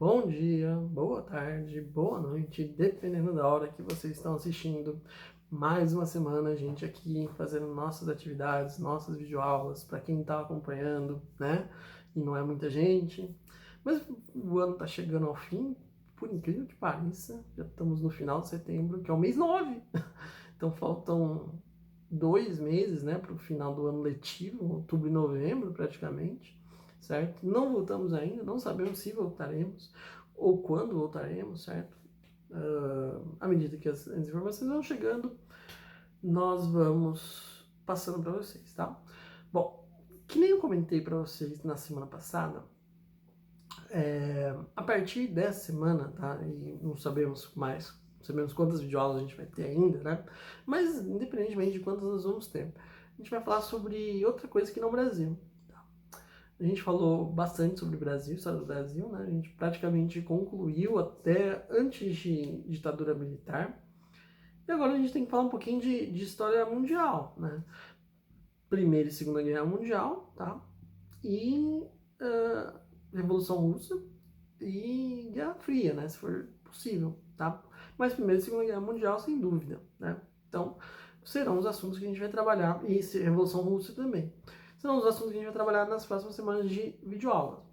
Bom dia, boa tarde, boa noite, dependendo da hora que vocês estão assistindo. Mais uma semana a gente aqui fazendo nossas atividades, nossas videoaulas, para quem está acompanhando, né? E não é muita gente. Mas o ano está chegando ao fim, por incrível que pareça, já estamos no final de setembro, que é o mês 9. Então faltam 2 meses, né, para o final do ano letivo, outubro e novembro praticamente, certo? Não voltamos ainda, não sabemos se voltaremos ou quando voltaremos, certo? À medida que as informações vão chegando, nós vamos passando para vocês, tá? Bom, que nem eu comentei para vocês na semana passada, a partir dessa semana, tá? E não sabemos mais, não sabemos quantas videoaulas a gente vai ter ainda, né? Mas independentemente de quantas nós vamos ter, a gente vai falar sobre outra coisa que não é o Brasil. Tá? A gente falou bastante sobre o Brasil, história do Brasil, né? A gente praticamente concluiu até antes de ditadura militar. E agora a gente tem que falar um pouquinho de história mundial, né? Primeira e Segunda Guerra Mundial, tá? E Revolução Russa e Guerra Fria, né? Se for possível, tá? Mas Primeira e Segunda Guerra Mundial, sem dúvida, né? Então, serão os assuntos que a gente vai trabalhar, e Revolução Russa também. Serão os assuntos que a gente vai trabalhar nas próximas semanas de videoaula,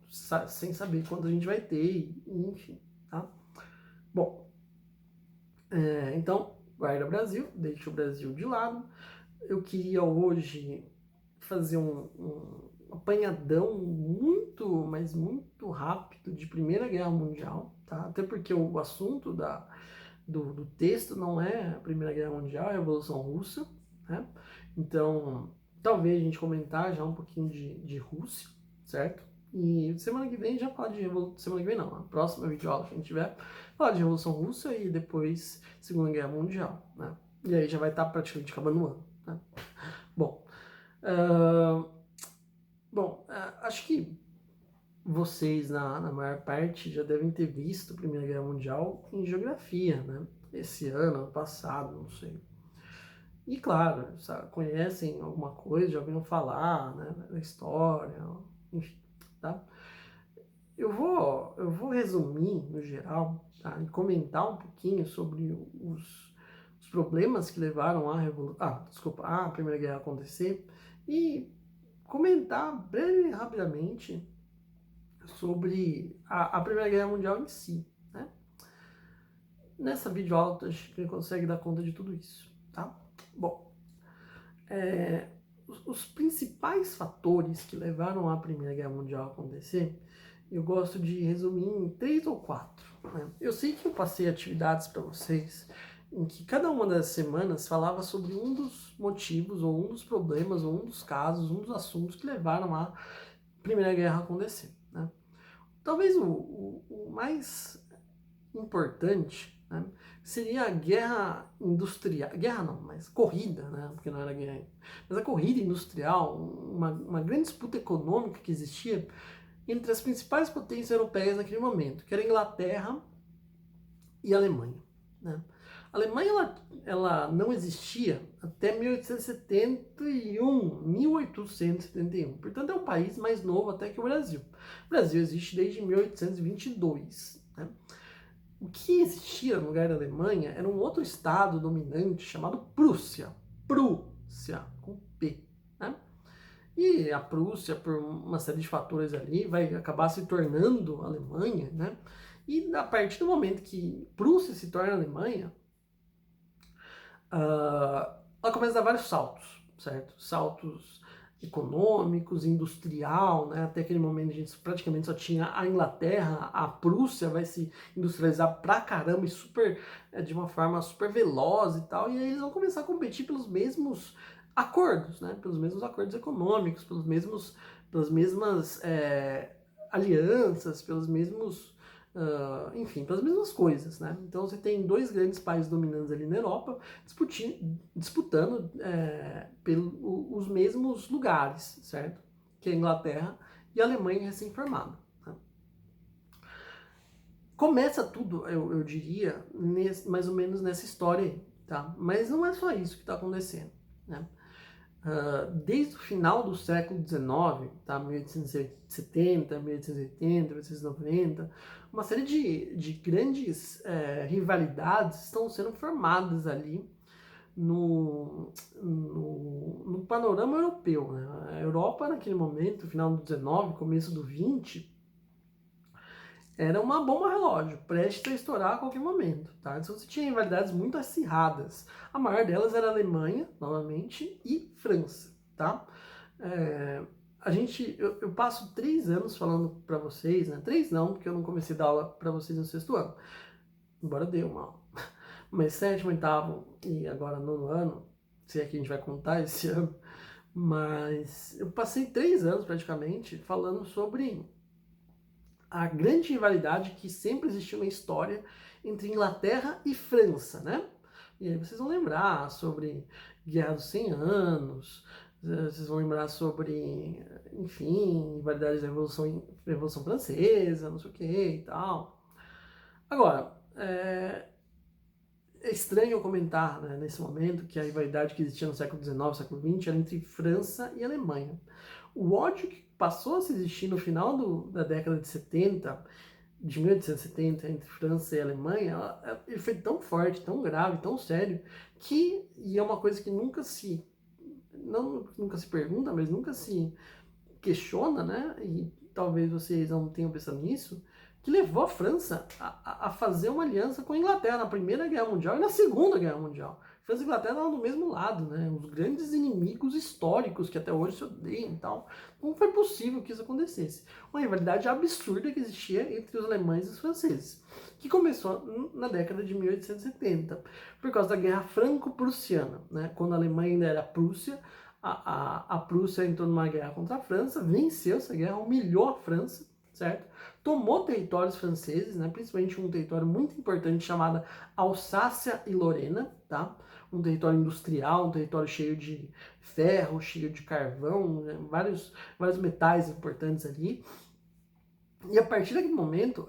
sem saber quanto a gente vai ter, enfim, tá? Bom, então, guarda Brasil, deixa o Brasil de lado. Eu queria hoje fazer um apanhadão muito, mas muito rápido de Primeira Guerra Mundial, tá? Até porque o assunto do texto não é a Primeira Guerra Mundial, é a Revolução Russa, né? Então, talvez a gente comentar já um pouquinho de Rússia, certo? E semana que vem já falar de Revolução... Semana que vem não, a próxima videoaula que a gente tiver, falar de Revolução Russa e depois Segunda Guerra Mundial, né? E aí já vai estar praticamente acabando o ano, né? Bom, acho que vocês, na maior parte, já devem ter visto a Primeira Guerra Mundial em geografia, né? Esse ano passado, não sei. E claro, sabe, conhecem alguma coisa, já ouviram falar, né, da história, enfim, tá? Eu vou resumir, no geral, tá? E comentar um pouquinho sobre os problemas que levaram a Primeira Guerra a acontecer e comentar breve, rapidamente sobre a Primeira Guerra Mundial em si, né? Nessa videoaula a gente consegue dar conta de tudo isso, tá? Bom, os principais fatores que levaram a Primeira Guerra Mundial a acontecer, eu gosto de resumir em 3 ou 4. Né? Eu sei que eu passei atividades para vocês em que cada uma das semanas falava sobre um dos motivos, ou um dos problemas, ou um dos casos, um dos assuntos que levaram a Primeira Guerra a acontecer. Né? Talvez o mais importante, né, seria a guerra industrial, guerra não, mas corrida, né, porque não era guerra ainda, mas a corrida industrial, uma grande disputa econômica que existia entre as principais potências europeias naquele momento, que era a Inglaterra e a Alemanha. Né? A Alemanha ela não existia até 1871, portanto é um país mais novo até que o Brasil. O Brasil existe desde 1822. Né? O que existia no lugar da Alemanha era um outro estado dominante chamado Prússia. Prússia, com P. Né? E a Prússia, por uma série de fatores ali, vai acabar se tornando Alemanha, né? E a partir do momento que Prússia se torna Alemanha, ela começa a dar vários saltos, certo? Saltos econômicos, industrial, né? Até aquele momento a gente praticamente só tinha a Inglaterra, a Prússia vai se industrializar pra caramba e de uma forma super veloz e tal, e aí eles vão começar a competir pelos mesmos acordos, né? Pelos mesmos acordos econômicos, pelas mesmas alianças, pelos mesmos enfim, pelas mesmas coisas, né? Então você tem dois grandes países dominantes ali na Europa disputando pelos mesmos lugares, certo? Que é a Inglaterra e a Alemanha recém-formada. Né? Começa tudo, eu diria, mais ou menos nessa história aí, tá? Mas não é só isso que está acontecendo, né? desde o final do século XIX, tá? 1870, 1880, 1890, uma série de grandes rivalidades estão sendo formadas ali no panorama europeu, né? A Europa, naquele momento, final do XIX, começo do XX, era uma bomba relógio, prestes a estourar a qualquer momento, tá? Então você tinha rivalidades muito acirradas. A maior delas era a Alemanha, novamente, e França, tá? Eu passo 3 anos falando para vocês, né? 3 não, porque eu não comecei a dar aula para vocês no 6º ano, embora dê uma aula. Mas 7º, 8º e agora 9º ano, se é que a gente vai contar esse ano, mas eu passei 3 anos praticamente falando sobre a grande rivalidade que sempre existiu na história entre Inglaterra e França, né? E aí vocês vão lembrar sobre Guerra dos 100 Anos, vocês vão lembrar sobre, enfim, rivalidades da Revolução Francesa, não sei o que e tal. Agora, é estranho eu comentar, né, nesse momento, que a rivalidade que existia no século XIX, século XX, era entre França e Alemanha. O ódio que passou a se existir no final da década de 70, de 1870, entre França e Alemanha, ele foi tão forte, tão grave, tão sério, e é uma coisa que nunca se pergunta, mas nunca se questiona, né, e talvez vocês não tenham pensado nisso, que levou a França a fazer uma aliança com a Inglaterra na Primeira Guerra Mundial e na Segunda Guerra Mundial. França e Inglaterra estavam do mesmo lado, né? Os grandes inimigos históricos que até hoje se odeiam e tal. Como foi possível que isso acontecesse? Uma rivalidade absurda que existia entre os alemães e os franceses, que começou na década de 1870, por causa da Guerra Franco-Prussiana, né? Quando a Alemanha ainda era Prússia, a Prússia entrou numa guerra contra a França, venceu essa guerra, humilhou a França, certo? Tomou territórios franceses, né? Principalmente um território muito importante chamado Alsácia e Lorena, tá? Um território industrial, um território cheio de ferro, cheio de carvão, né? vários metais importantes ali. E a partir daquele momento,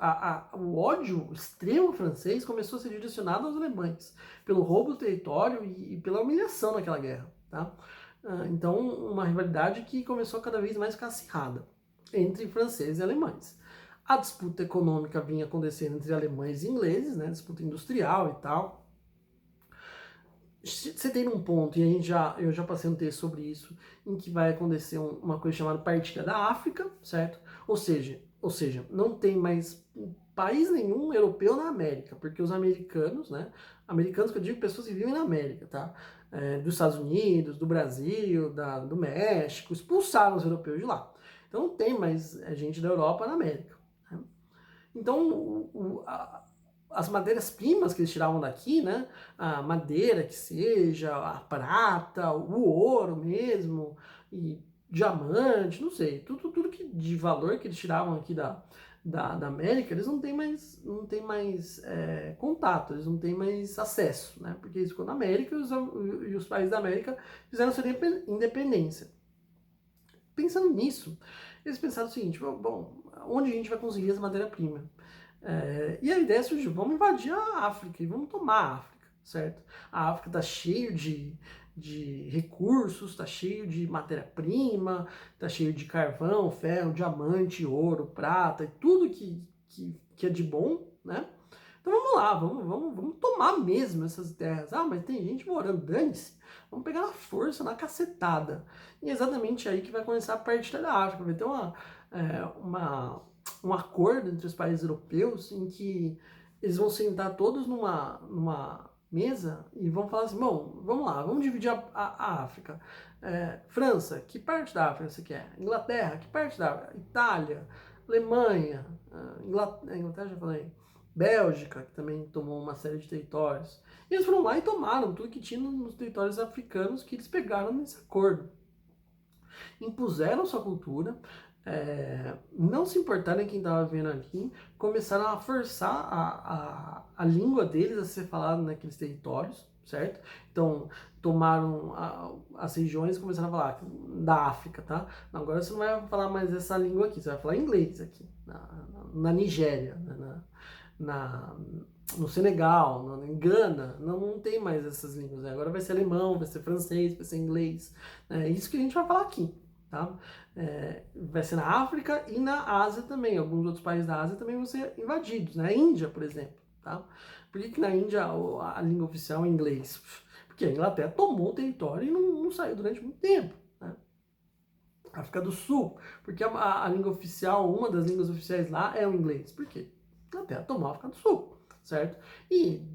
o ódio extremo francês começou a ser direcionado aos alemães, pelo roubo do território e pela humilhação naquela guerra, tá? Então, uma rivalidade que começou a cada vez mais ficar acirrada entre franceses e alemães. A disputa econômica vinha acontecendo entre alemães e ingleses, né? Disputa industrial e tal. Você tem um ponto, e eu já passei um texto sobre isso, em que vai acontecer uma coisa chamada Partilha da África, certo? Ou seja, não tem mais país nenhum europeu na América, porque os americanos, né? Americanos que eu digo pessoas que vivem na América, tá? Dos Estados Unidos, do Brasil, do México, expulsaram os europeus de lá. Então não tem mais gente da Europa na América. Né? Então as matérias-primas que eles tiravam daqui, né? A madeira que seja, a prata, o ouro mesmo, e diamante, não sei, tudo que de valor que eles tiravam aqui da América, eles não têm mais contato, eles não têm mais acesso, né? Porque isso ficou na América e os países da América fizeram sua independência. Pensando nisso, eles pensaram o seguinte: bom, onde a gente vai conseguir essa matéria-prima? E a ideia surgiu: vamos invadir a África e vamos tomar a África, certo? A África está cheio de recursos, está cheio de matéria-prima, está cheio de carvão, ferro, diamante, ouro, prata, e tudo que é de bom, né? Então vamos lá, vamos tomar mesmo essas terras. Ah, mas tem gente morando, dane-se. Vamos pegar na força, na cacetada. E é exatamente aí que vai começar a partilha da África. Vai ter um acordo entre os países europeus em que eles vão sentar todos numa mesa e vão falar assim: bom, vamos lá, vamos dividir a África. França, que parte da África você quer? Inglaterra, que parte da África? Itália, Alemanha, Inglaterra já falei, Bélgica, que também tomou uma série de territórios. E eles foram lá e tomaram tudo que tinha nos territórios africanos que eles pegaram nesse acordo. Impuseram sua cultura, não se importaram em quem estava vendo aqui, começaram a forçar a língua deles a ser falada naqueles territórios, certo? Então, tomaram as regiões e começaram a falar da África, tá? Agora você não vai falar mais essa língua aqui, você vai falar inglês aqui, na Nigéria, na, no Senegal, em Gana, não tem mais essas línguas, né? Agora vai ser alemão, vai ser francês, vai ser inglês, né? É isso que a gente vai falar aqui, tá? Vai ser na África e na Ásia também, alguns outros países da Ásia também vão ser invadidos, né? A Índia, por exemplo, tá? Por que na Índia a língua oficial é inglês? Porque a Inglaterra tomou o território e não saiu durante muito tempo, né? África do Sul, porque a língua oficial, uma das línguas oficiais lá é o inglês. Por quê? A Inglaterra tomou a África do Sul, certo? E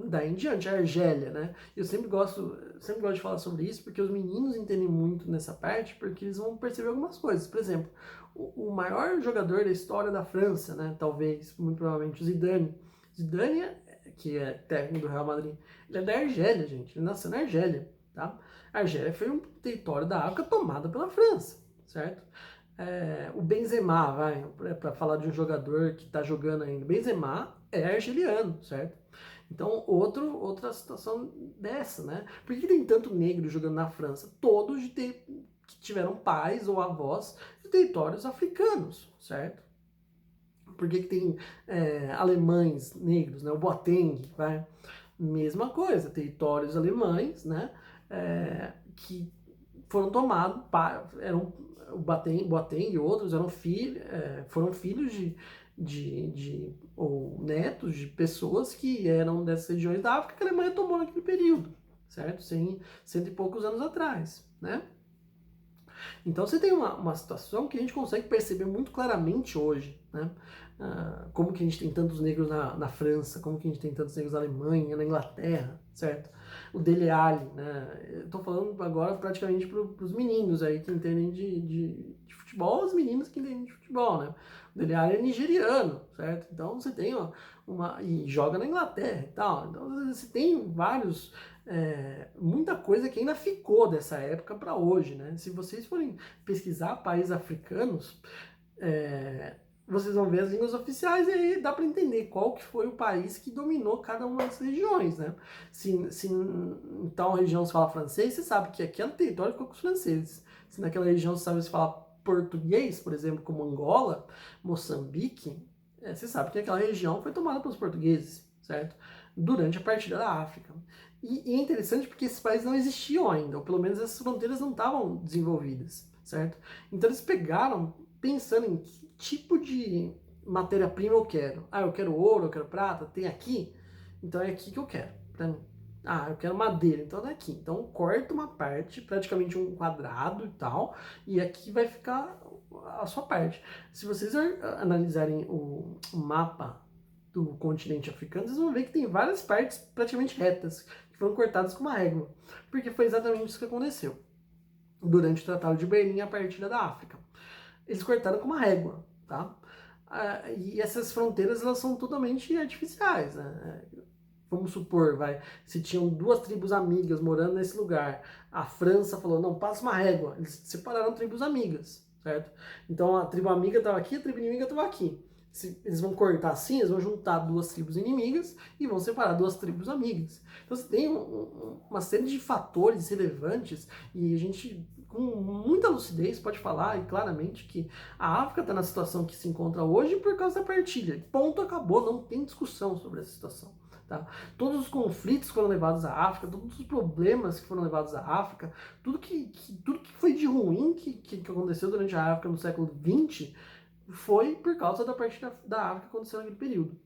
daí em diante, a Argélia, né? Eu sempre gosto de falar sobre isso, porque os meninos entendem muito nessa parte, porque eles vão perceber algumas coisas. Por exemplo, o maior jogador da história da França, né? Talvez, muito provavelmente, o Zidane. Zidane, que é técnico do Real Madrid, ele é da Argélia, gente. Ele nasceu na Argélia, tá? A Argélia foi um território da África tomado pela França, certo? O Benzema, vai, para falar de um jogador que está jogando ainda. Benzema é argeliano, certo? Então, outra situação dessa, né? Por que tem tanto negro jogando na França? Todos que tiveram pais ou avós de territórios africanos, certo? Por que tem alemães negros, né? O Boateng, vai. Mesma coisa, territórios alemães, né? Que foram tomados, eram o Boateng e outros foram filhos ou netos de pessoas que eram dessas regiões da África que a Alemanha tomou naquele período, certo? Cento e poucos anos atrás, né? Então você tem uma situação que a gente consegue perceber muito claramente hoje, né? Como que a gente tem tantos negros na França, como que a gente tem tantos negros na Alemanha, na Inglaterra, certo? O Dele Alli, né? Eu tô falando agora praticamente pros meninos aí que entendem de futebol, os meninos que entendem de futebol, né? O Dele Alli é nigeriano, certo? Então você tem e joga na Inglaterra e tal. Então você tem muita coisa que ainda ficou dessa época para hoje, né? Se vocês forem pesquisar países africanos, vocês vão ver as línguas oficiais e aí dá para entender qual que foi o país que dominou cada uma das regiões, né? Se em tal região se fala francês, você sabe que aquele território ficou com os franceses. Se naquela região você sabe se fala português, por exemplo, como Angola, Moçambique, você sabe que aquela região foi tomada pelos portugueses, certo? Durante a partilha da África. E é interessante porque esses países não existiam ainda, ou pelo menos essas fronteiras não estavam desenvolvidas, certo? Então eles pegaram pensando em que tipo de matéria-prima eu quero. Eu quero ouro, eu quero prata, tem aqui? Então é aqui que eu quero, pra mim. Eu quero madeira, então é aqui. Então corta uma parte, praticamente um quadrado e tal, e aqui vai ficar a sua parte. Se vocês analisarem o mapa do continente africano, vocês vão ver que tem várias partes praticamente retas, que foram cortadas com uma régua, porque foi exatamente isso que aconteceu durante o Tratado de Berlim, a partilha da África. Eles cortaram com uma régua, tá? E essas fronteiras, elas são totalmente artificiais, né? Vamos supor, se tinham duas tribos amigas morando nesse lugar, a França falou, não, passa uma régua. Eles separaram tribos amigas, certo? Então a tribo amiga estava aqui, a tribo inimiga estava aqui. Eles vão cortar assim, eles vão juntar duas tribos inimigas e vão separar duas tribos amigas. Então você tem uma série de fatores relevantes e a gente, com muita lucidez, pode falar e claramente que a África está na situação que se encontra hoje por causa da partilha. Ponto, acabou, não tem discussão sobre essa situação. Tá? Todos os conflitos que foram levados à África, todos os problemas que foram levados à África, tudo que foi de ruim que aconteceu durante a África no século XX foi por causa da partida da África que aconteceu naquele período.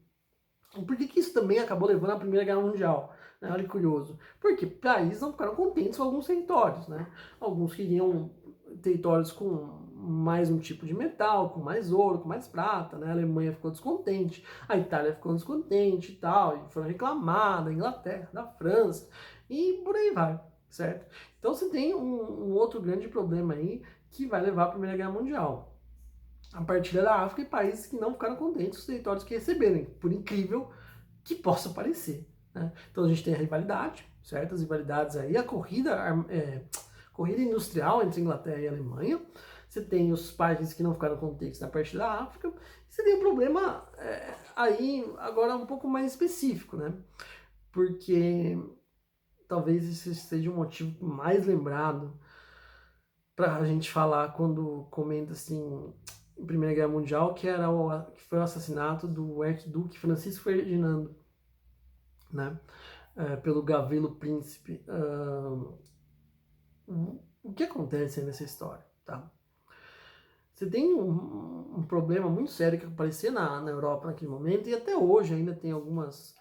E por que isso também acabou levando à Primeira Guerra Mundial? Né? Olha que curioso. Porque países não ficaram contentes com alguns territórios. Né? Alguns queriam territórios com mais um tipo de metal, com mais ouro, com mais prata, né? A Alemanha ficou descontente, a Itália ficou descontente e tal, e foram reclamar da Inglaterra, da França, e por aí vai, certo? Então você tem um outro grande problema aí que vai levar à Primeira Guerra Mundial. A partilha da África e países que não ficaram contentes com os territórios que receberam, por incrível que possa parecer. Né? Então a gente tem a rivalidade, certas rivalidades aí, a corrida industrial entre Inglaterra e Alemanha. Você tem os países que não ficaram contentes na parte da África. Você tem um problema aí agora um pouco mais específico, né? Porque talvez esse seja o motivo mais lembrado para a gente falar quando comenta assim, Primeira Guerra Mundial, que foi o assassinato do arquiduque Francisco Ferdinando, né? Pelo Gavrilo Príncipe. O que acontece nessa história, tá? Você tem um problema muito sério que aparecia na Europa naquele momento, e até hoje ainda tem algumas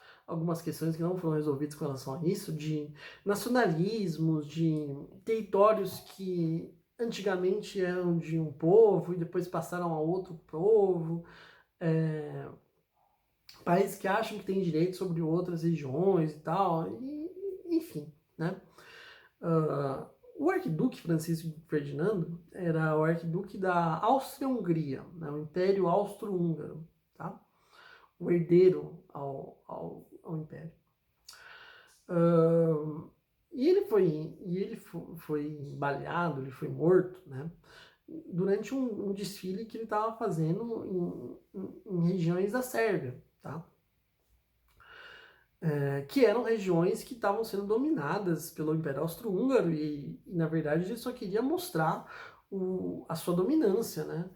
questões que não foram resolvidas com relação a isso, de nacionalismos, de territórios que antigamente eram de um povo e depois passaram a outro povo, países que acham que têm direito sobre outras regiões e tal, enfim, né? O arquiduque Francisco Ferdinando era o arquiduque da Áustria-Hungria, né, o Império Austro-Húngaro, tá? O herdeiro ao Império. Ele foi baleado, ele foi morto, né, durante um desfile que ele estava fazendo em regiões da Sérvia, tá? Que eram regiões que estavam sendo dominadas pelo Império Austro-Húngaro e, na verdade, ele só queria mostrar a sua dominância, né?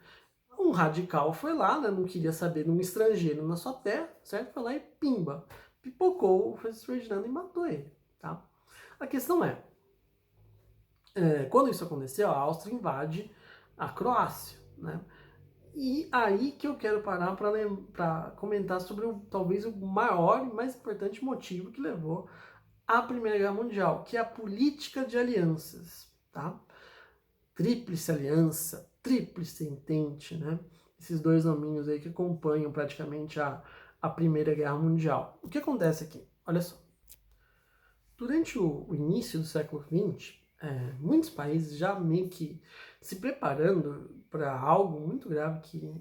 Um radical foi lá, né, não queria saber de um estrangeiro na sua terra, certo? Foi lá e pimba, pipocou o Francisco Ferdinando e matou ele, tá? A questão quando isso aconteceu, a Áustria invade a Croácia, né? E aí que eu quero parar para comentar sobre talvez o maior e mais importante motivo que levou à Primeira Guerra Mundial, que é a política de alianças, tá? Tríplice Aliança, Tríplice Entente, né? Esses dois nominhos aí que acompanham praticamente a Primeira Guerra Mundial. O que acontece aqui? Olha só. Durante o início do século XX, muitos países já meio que se preparando para algo muito grave que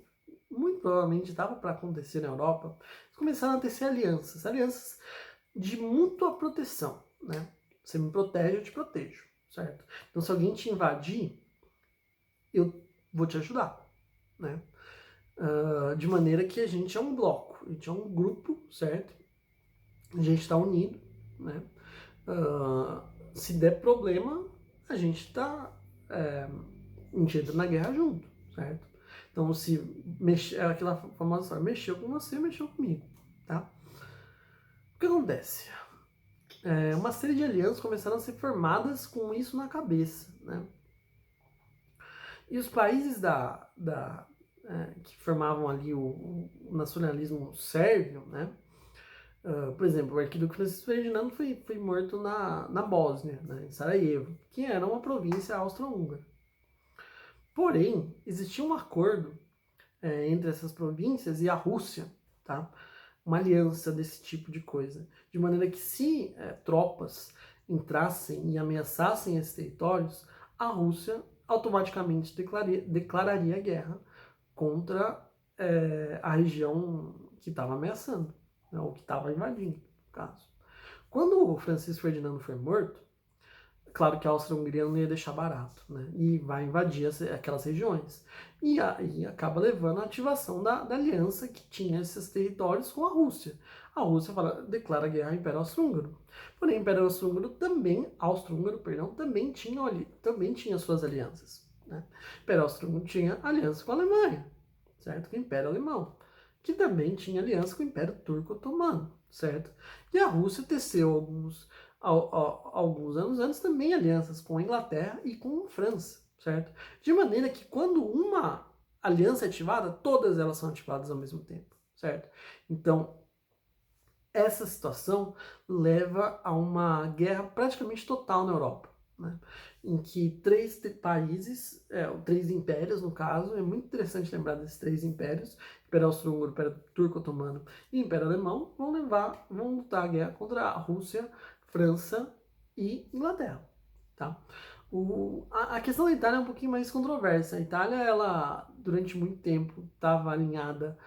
muito provavelmente estava para acontecer na Europa, começaram a tecer alianças de mútua proteção, né? Você me protege, eu te protejo, certo? Então, se alguém te invadir, eu vou te ajudar, né? De maneira que a gente é um bloco, a gente é um grupo, certo? A gente está unido, né? Se der problema, a gente entra na guerra junto, certo? Então, se mexer, aquela famosa história, mexeu com você, mexeu comigo, tá? O que acontece? Uma série de alianças começaram a ser formadas com isso na cabeça, né? E os países que formavam ali o nacionalismo sérvio, né? Por exemplo, o arquiduque Francisco Ferdinando foi morto na Bósnia, né, em Sarajevo, que era uma província austro-húngara. Porém, existia um acordo entre essas províncias e a Rússia, tá? Uma aliança desse tipo de coisa, de maneira que se tropas entrassem e ameaçassem esses territórios, a Rússia automaticamente declararia guerra contra a região que estava ameaçando, né, ou que estava invadindo, no caso. Quando o Francisco Ferdinando foi morto, claro que a Áustria-Hungria não ia deixar barato, né, e vai invadir aquelas regiões. E aí acaba levando à ativação da aliança que tinha esses territórios com a Rússia. A Rússia declara guerra ao Império Austro-Húngaro. Porém, o Império Austro-Húngaro, também tinha suas alianças, né? O Império Austro-Húngaro tinha aliança com a Alemanha, certo? Com o Império Alemão, que também tinha aliança com o Império Turco-Otomano, certo? E a Rússia teceu alguns anos antes também alianças com a Inglaterra e com a França, certo? De maneira que quando uma aliança é ativada, todas elas são ativadas ao mesmo tempo, certo? Então, essa situação leva a uma guerra praticamente total na Europa, né? Em que três países, três impérios no caso, é muito interessante lembrar desses três impérios, Império Austro-Húngaro, Império Turco-Otomano e Império Alemão, vão lutar a guerra contra a Rússia, França e Inglaterra, tá? A questão da Itália é um pouquinho mais controversa. A Itália, ela, durante muito tempo, estava alinhada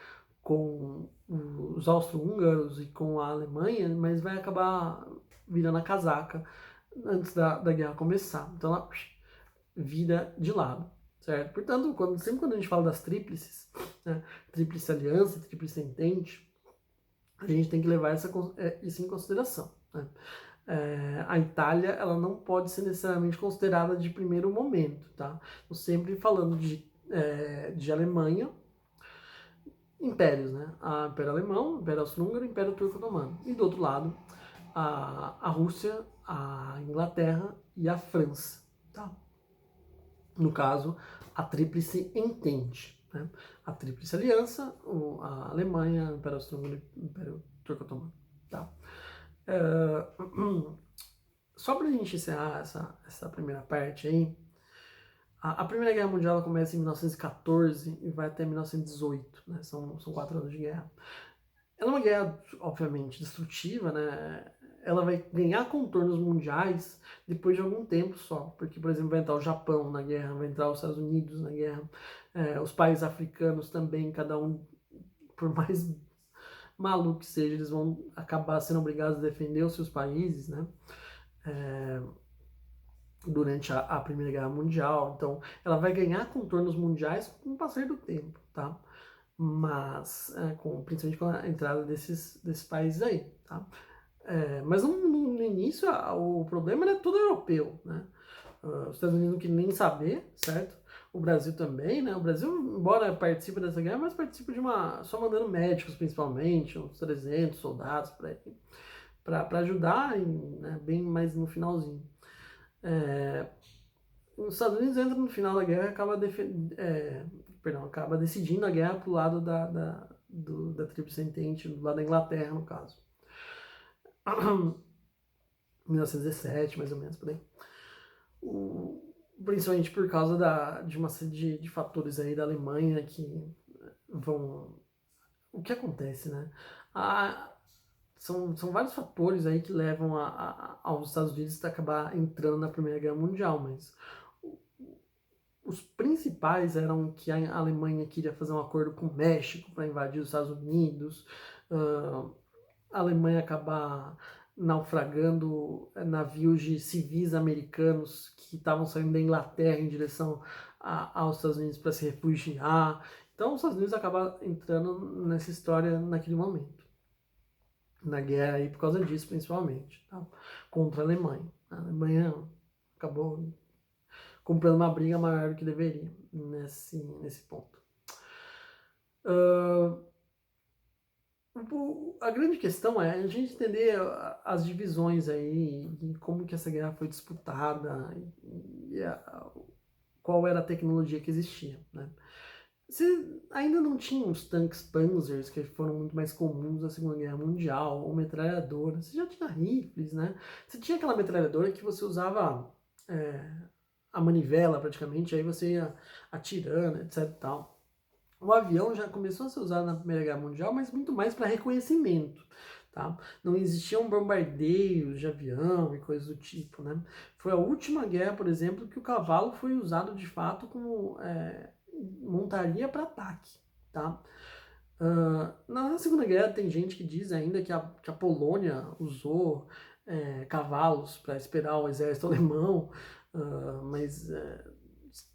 com os austro-húngaros e com a Alemanha, mas vai acabar virando a casaca antes da guerra começar. Então ela vira de lado, certo? Portanto, sempre quando a gente fala das tríplices, né, tríplice aliança, tríplice entente, a gente tem que levar isso em consideração, né? A Itália, ela não pode ser necessariamente considerada de primeiro momento, tá? Estou sempre falando de de Alemanha, impérios, né? A Império Alemão, Império Austro-Húngaro e Império Turco-Otomano. E do outro lado, a Rússia, a Inglaterra e a França, tá? No caso, a Tríplice Entente, né? A Tríplice Aliança, a Alemanha, o Império Austro-Húngaro e o Império Turco-Otomano, tá? Só pra gente encerrar essa primeira parte aí, a Primeira Guerra Mundial começa em 1914 e vai até 1918, né? São 4 anos de guerra. Ela é uma guerra, obviamente, destrutiva, né? Ela vai ganhar contornos mundiais depois de algum tempo só, porque, por exemplo, vai entrar o Japão na guerra, vai entrar os Estados Unidos na guerra, os países africanos também, cada um, por mais maluco que seja, eles vão acabar sendo obrigados a defender os seus países, né? Durante a Primeira Guerra Mundial. Então, ela vai ganhar contornos mundiais com o passar do tempo, tá? Mas, principalmente com a entrada desses países aí, tá? Mas no início, o problema era todo europeu, né? Os Estados Unidos não queriam nem saber, certo? O Brasil também, né? O Brasil, embora participe dessa guerra, mas participa só mandando médicos, principalmente, uns 300 soldados para ajudar, né? Bem mais no finalzinho. Os Estados Unidos entram no final da guerra e acaba decidindo a guerra pro lado da Tríplice Entente, do lado da Inglaterra, no caso. 1917, mais ou menos, por aí. Principalmente por causa de uma série de fatores aí da Alemanha que vão... O que acontece, né? São vários fatores aí que levam aos Estados Unidos a acabar entrando na Primeira Guerra Mundial, mas os principais eram que a Alemanha queria fazer um acordo com o México para invadir os Estados Unidos, a Alemanha acabar naufragando navios de civis americanos que estavam saindo da Inglaterra em direção aos Estados Unidos para se refugiar. Então os Estados Unidos acabam entrando nessa história naquele momento, na guerra aí por causa disso principalmente, tá? Contra a Alemanha. A Alemanha acabou comprando uma briga maior do que deveria nesse ponto. A grande questão é a gente entender as divisões aí, e como que essa guerra foi disputada, qual era a tecnologia que existia, né? Você ainda não tinha os tanques Panzers, que foram muito mais comuns na Segunda Guerra Mundial, ou metralhadoras. Você já tinha rifles, né? Você tinha aquela metralhadora que você usava a manivela praticamente, aí você ia atirando, etc e tal. O avião já começou a ser usado na Primeira Guerra Mundial, mas muito mais para reconhecimento, tá? Não existiam bombardeios de avião e coisas do tipo, né? Foi a última guerra, por exemplo, que o cavalo foi usado de fato como montaria para ataque, tá? Na Segunda Guerra tem gente que diz ainda que a Polônia usou cavalos para esperar o exército alemão, mas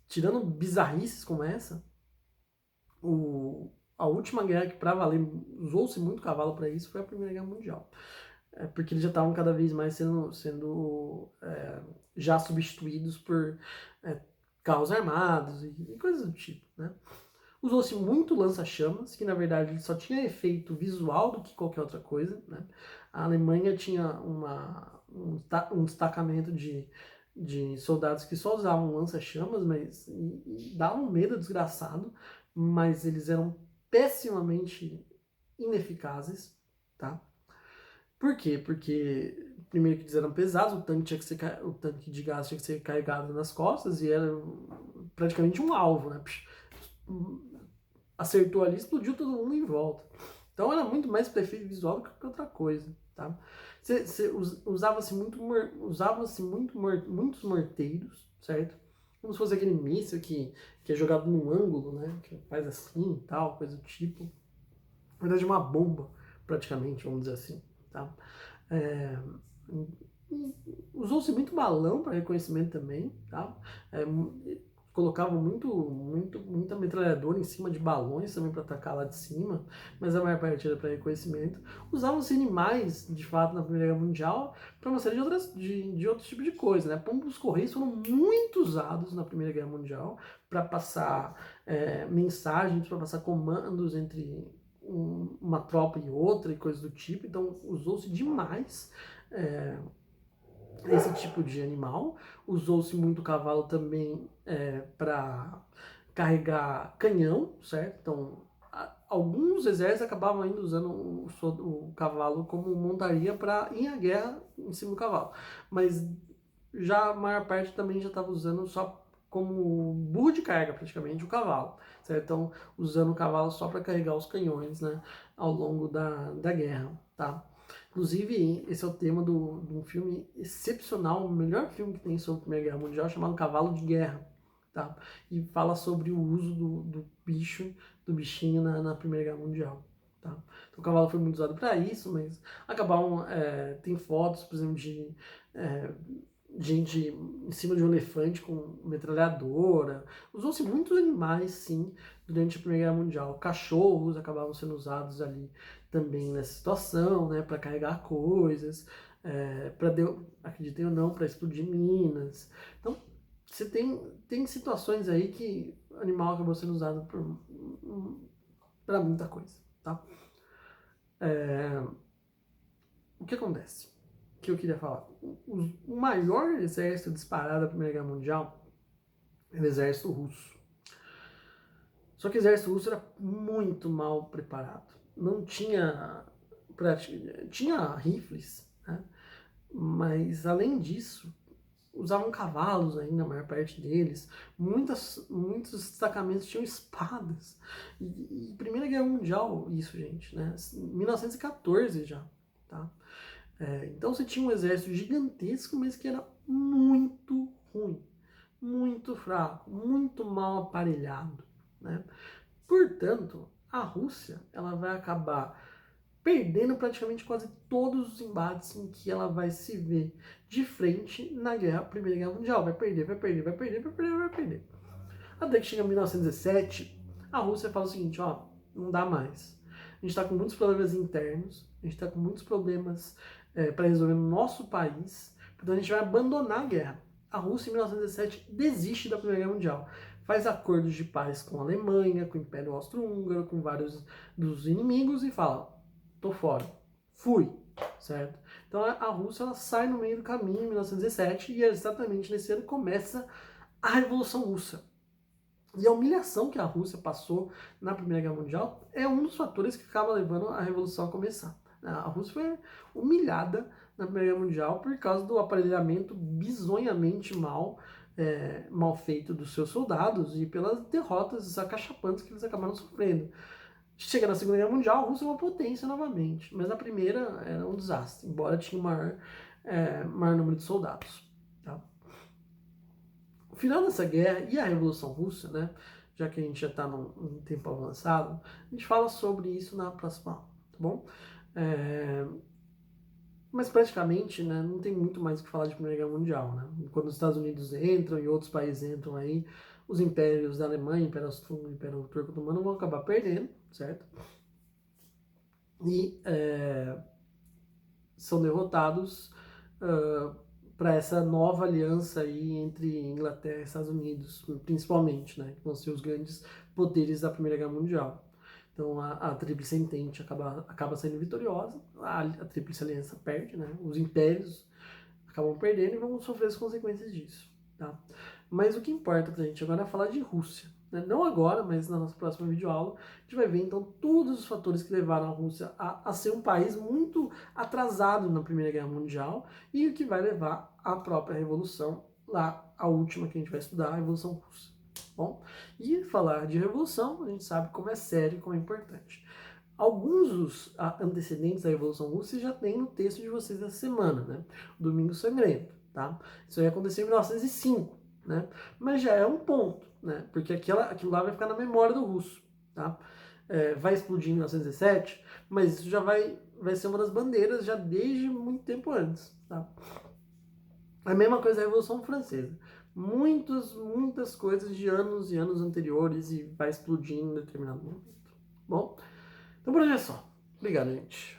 tirando bizarrices como essa, a última guerra que para valer usou-se muito cavalo para isso foi a Primeira Guerra Mundial, porque eles já estavam cada vez mais sendo já substituídos por carros armados e coisas do tipo, né? Usou-se muito lança-chamas, que na verdade só tinha efeito visual do que qualquer outra coisa, né? A Alemanha tinha um destacamento de soldados que só usavam lança-chamas, mas davam um medo desgraçado, mas eles eram pessimamente ineficazes, tá? Por quê? Porque primeiro que eles eram pesados, o tanque de gás tinha que ser carregado nas costas e era praticamente um alvo, né? Acertou ali, explodiu todo mundo em volta. Então era muito mais para efeito visual do que outra coisa, tá? Usava-se muitos morteiros, certo? Como se fosse aquele míssil que é jogado num ângulo, né? Que faz assim e tal, coisa do tipo. Na verdade, uma bomba, praticamente, vamos dizer assim, tá? Usou-se muito balão para reconhecimento também, tá? colocavam muita metralhadora em cima de balões também para atacar lá de cima, mas a maior parte era para reconhecimento. Usavam-se animais, de fato, na Primeira Guerra Mundial para uma série de outros tipos de coisa, né? Pombos correios foram muito usados na Primeira Guerra Mundial para passar mensagens, para passar comandos entre uma tropa e outra e coisas do tipo, então usou-se demais esse tipo de animal. Usou-se muito cavalo também para carregar canhão, certo? Então, alguns exércitos acabavam ainda usando o cavalo como montaria para ir à guerra em cima do cavalo, mas já a maior parte também já estava usando só como burro de carga, praticamente, o cavalo, certo? Então, usando o cavalo só para carregar os canhões, né, ao longo da guerra, tá? Inclusive, esse é o tema de um filme excepcional, o melhor filme que tem sobre a Primeira Guerra Mundial, chamado Cavalo de Guerra, tá? E fala sobre o uso do bichinho na Primeira Guerra Mundial, tá? Então, o cavalo foi muito usado para isso, mas acabaram, tem fotos, por exemplo, de gente em cima de um elefante com metralhadora. Usou-se muitos animais, sim, durante a Primeira Guerra Mundial. Cachorros acabavam sendo usados ali também nessa situação, né, para carregar coisas, acreditem ou não, para explodir minas. Então, você tem situações aí que o animal acabou sendo usado para muita coisa, tá? O que acontece? Que eu queria falar. O maior exército disparado da Primeira Guerra Mundial era o exército russo. Só que o exército russo era muito mal preparado. Não tinha... Tinha rifles, né? Mas além disso, usavam cavalos ainda, a maior parte deles. Muitos destacamentos tinham espadas. E Primeira Guerra Mundial, isso, gente, né? 1914 já, tá? Então você tinha um exército gigantesco, mas que era muito ruim, muito fraco, muito mal aparelhado, né? Portanto, a Rússia ela vai acabar perdendo praticamente quase todos os embates em que ela vai se ver de frente na Primeira Guerra Mundial. Vai perder, vai perder, vai perder, vai perder, vai perder. Até que chega 1917, a Rússia fala o seguinte, ó, não dá mais. A gente está com muitos problemas internos, a gente está com muitos problemas para resolver no nosso país, então a gente vai abandonar a guerra. A Rússia, em 1917, desiste da Primeira Guerra Mundial. Faz acordos de paz com a Alemanha, com o Império Austro-Húngaro, com vários dos inimigos e fala, tô fora, fui, certo? Então a Rússia ela sai no meio do caminho em 1917 e exatamente nesse ano começa a Revolução Russa. E a humilhação que a Rússia passou na Primeira Guerra Mundial é um dos fatores que acaba levando a Revolução a começar. A Rússia foi humilhada na Primeira Guerra Mundial por causa do aparelhamento bizonhamente mal feito dos seus soldados e pelas derrotas acachapantes que eles acabaram sofrendo. Chega na Segunda Guerra Mundial, a Rússia é uma potência novamente, mas na Primeira era um desastre, embora tinha maior número de soldados. Tá? O final dessa guerra e a Revolução Russa, né, já que a gente já está num tempo avançado, a gente fala sobre isso na próxima aula, tá bom? Mas praticamente, né, não tem muito mais o que falar de Primeira Guerra Mundial, né? Quando os Estados Unidos entram e outros países entram aí, os impérios da Alemanha, Império Austro-Húngaro, Império Turco-Otomano vão acabar perdendo, certo? E são derrotados para essa nova aliança aí entre Inglaterra e Estados Unidos, principalmente, né? Que vão ser os grandes poderes da Primeira Guerra Mundial. Então a Tríplice Entente acaba sendo vitoriosa, a Tríplice Aliança perde, né? Os impérios acabam perdendo e vão sofrer as consequências disso, tá? Mas o que importa pra gente agora é falar de Rússia, né? Não agora, mas na nossa próxima videoaula, a gente vai ver então todos os fatores que levaram a Rússia a ser um país muito atrasado na Primeira Guerra Mundial e o que vai levar à própria Revolução, lá a última que a gente vai estudar, a Revolução Russa. Bom, e falar de revolução, a gente sabe como é sério, como é importante. Alguns dos antecedentes da Revolução Russa já tem no texto de vocês dessa semana, né? O Domingo Sangrento, tá? Isso aí aconteceu em 1905, né? Mas já é um ponto, né? Porque aquilo lá vai ficar na memória do russo, tá? Vai explodir em 1917, mas isso já vai ser uma das bandeiras já desde muito tempo antes, tá? A mesma coisa da Revolução Francesa. muitas coisas de anos e anos anteriores e vai explodir em determinado momento. Bom, então por hoje é só. Obrigado, gente.